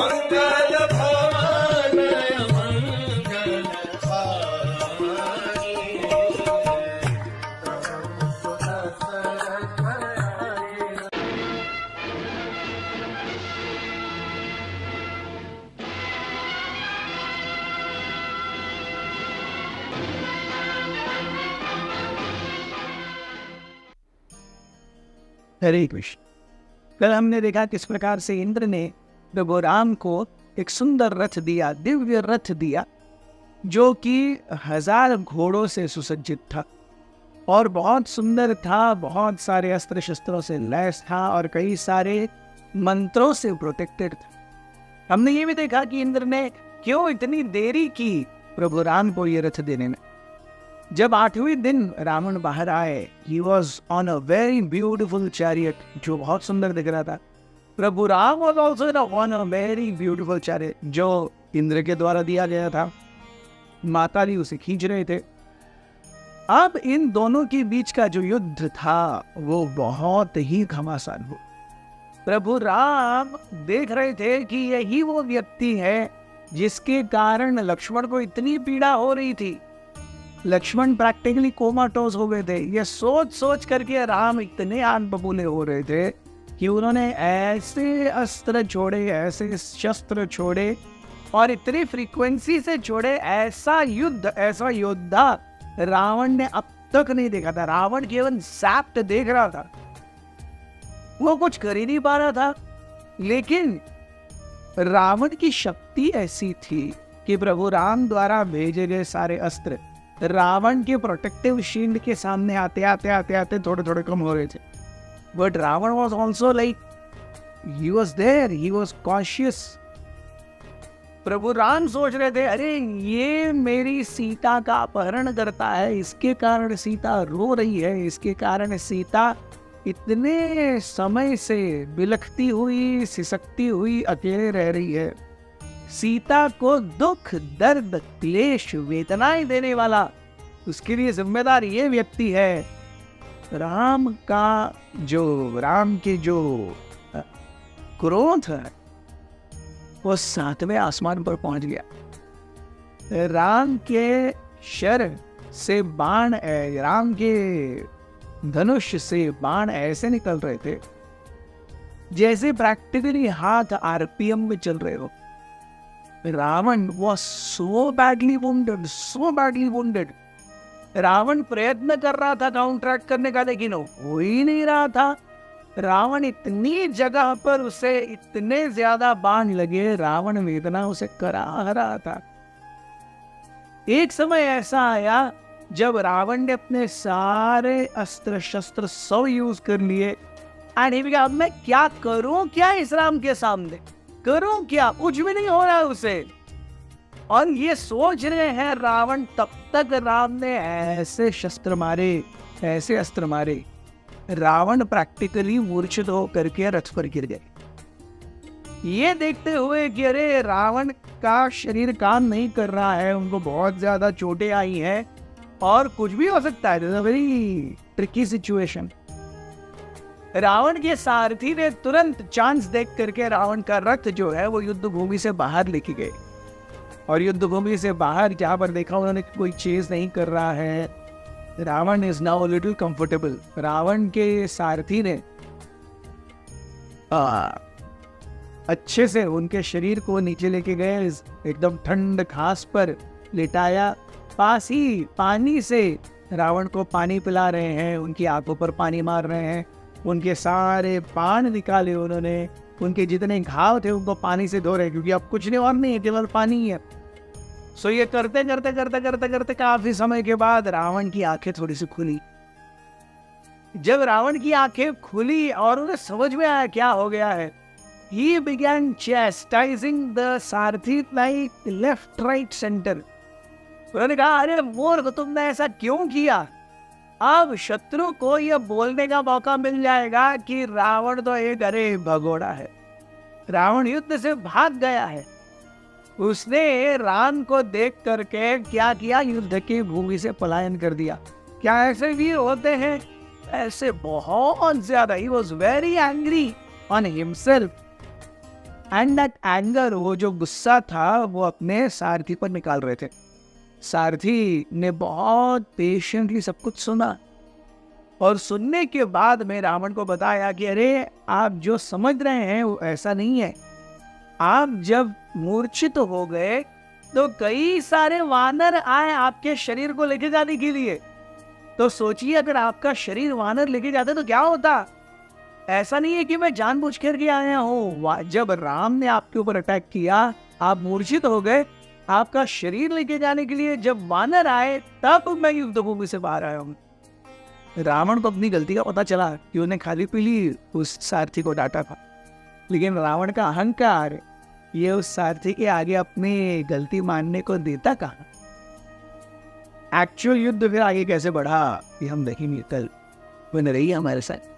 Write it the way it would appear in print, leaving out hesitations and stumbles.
मंगल भवन मंगल हारी। हरे कृष्ण। कल हमने देखा किस प्रकार से इंद्र ने प्रभु राम को एक सुंदर रथ दिया, दिव्य रथ दिया, जो कि 1000 घोड़ों से सुसज्जित था और बहुत सुंदर था, बहुत सारे अस्त्र शस्त्रों से लैस था और कई सारे मंत्रों से प्रोटेक्टेड था। हमने ये भी देखा कि इंद्र ने क्यों इतनी देरी की प्रभु राम को ये रथ देने में। जब 8वें दिन रावण बाहर आए, he was on a very beautiful chariot, जो बहुत सुंदर दिख रहा था। प्रभु Ram was also on a very beautiful chariot, जो इंद्र के द्वारा दिया गया था। माता जी उसे खींच रहे थे। अब इन दोनों के बीच का जो युद्ध था वो बहुत ही घमासान हुआ। प्रभु राम देख रहे थे कि यही वो व्यक्ति है जिसके कारण लक्ष्मण को इतनी पीड़ा हो रही थी। लक्ष्मण प्रैक्टिकली कोमाटोज हो गए थे। ये सोच सोच करके राम इतने आग बबूले हो रहे थे कि उन्होंने ऐसे अस्त्र छोड़े, ऐसे शस्त्र छोड़े और इतनी फ्रीक्वेंसी से छोड़े, ऐसा युद्ध, ऐसा योद्धा रावण ने अब तक नहीं देखा था। रावण केवल सैप्ट देख रहा था, वो कुछ कर ही नहीं पा रहा था। लेकिन रावण की शक्ति ऐसी थी कि प्रभु राम द्वारा भेजे गए सारे अस्त्र रावण के प्रोटेक्टिव शील्ड के सामने आते आते आते आते थोड़े थोड़े कम हो रहे थे। But Ravan was also like, he was there, he was cautious. Prabhu Ram सोच रहे थे, अरे ये मेरी सीता का अपहरण करता है, इसके कारण सीता रो रही है, इसके कारण सीता इतने समय से बिलखती हुई, सिसकती हुई अकेले रह रही है। सीता को दुख, दर्द, क्लेश, वेदनाएं देने वाला, उसके लिए जिम्मेदार ये व्यक्ति है। राम के जो क्रोध है वो 7वें आसमान पर पहुंच गया। राम के शर से बाण, राम के धनुष से बाण ऐसे निकल रहे थे जैसे प्रैक्टिकली हाथ आरपीएम में चल रहे हो। Ravan was so badly wounded, so badly wounded. Ravan प्रयत्न कर रहा था काउंटरैक्ट करने का, लेकिन हो ही नहीं रहा था। रावण इतनी जगह पर उसे इतने ज्यादा बाण लगे, रावण वेदना उसे करा रहा था। एक समय ऐसा आया जब रावण ने अपने सारे अस्त्र शस्त्र सब यूज कर लिए। अब मैं क्या करूं, क्या इस राम के सामने करूं, क्या, कुछ भी नहीं हो रहा है उसे। और ये सोच रहे हैं रावण, तब तक राम ने ऐसे शस्त्र मारे, ऐसे अस्त्र मारे, रावण प्रैक्टिकली मूर्छित हो करके रथ पर गिर गए। ये देखते हुए कि अरे रावण का शरीर काम नहीं कर रहा है, उनको बहुत ज्यादा चोटें आई हैं और कुछ भी हो सकता है, वेरी ट्रिकी सिचुएशन। रावण के सारथी ने तुरंत चांस देख करके रावण का रथ जो है वो युद्ध भूमि से बाहर लेके गए। और युद्ध भूमि से बाहर जहां पर देखा उन्होंने कोई चेज नहीं कर रहा है, Ravan is now little comfortable. Ravan के सारथी ने अच्छे से उनके शरीर को नीचे लेके गए, एकदम ठंड घास पर लिटाया, पास ही पानी से रावण को पानी पिला रहे हैं, उनकी आंखों पर पानी मार रहे हैं, उनके सारे बाण निकाले उन्होंने, उनके जितने घाव थे उनको पानी से धो रहे, क्योंकि अब कुछ नहीं और नहीं है, केवल पानी ही है। सो ये करते करते करते करते करते काफी समय के बाद रावण की आंखें थोड़ी सी खुली। जब रावण की आंखें खुली और उन्हें समझ में आया क्या हो गया है, he began chastising the Sarathi like left, right, center। उन्होंने कहा, अरे मूर्ख, तुमने ऐसा क्यों किया? अब शत्रु को यह बोलने का मौका मिल जाएगा कि रावण तो एक अरे भगोड़ा है, रावण युद्ध से भाग गया है। उसने राम को देख करके क्या किया, युद्ध की भूमि से पलायन कर दिया। क्या ऐसे वीर होते हैं? ऐसे बहुत ज्यादा। He was very angry on himself and that anger, वो जो गुस्सा था वो अपने सारथी पर निकाल रहे थे। सारथी ने बहुत पेशेंटली सब कुछ सुना और सुनने के बाद में रावण को बताया कि अरे आप जो समझ रहे हैं वो ऐसा नहीं है। आप जब मूर्छित हो गए तो कई सारे वानर आए आपके शरीर को लेके जाने के लिए। तो सोचिए अगर आपका शरीर वानर लेके जाते तो क्या होता। ऐसा नहीं है कि मैं जानबूझ कर के आया हूँ। जब राम ने आपके ऊपर अटैक किया, आप मूर्छित हो गए, आपका शरीर लेके जाने के लिए जब वानर आए तब मैं युद्धभूमि से बाहर आया हूँ। रावण को अपनी गलती का पता चला कि उन्हें खाली पीली उस सारथी को डांटा था, लेकिन रावण का अहंकार ये उस सारथी के आगे अपनी गलती मानने को देता कहाँ। एक्चुअल युद्ध फिर आगे कैसे बढ़ा ये हम देखेंगे कल। बने रहिए हमारे साथ।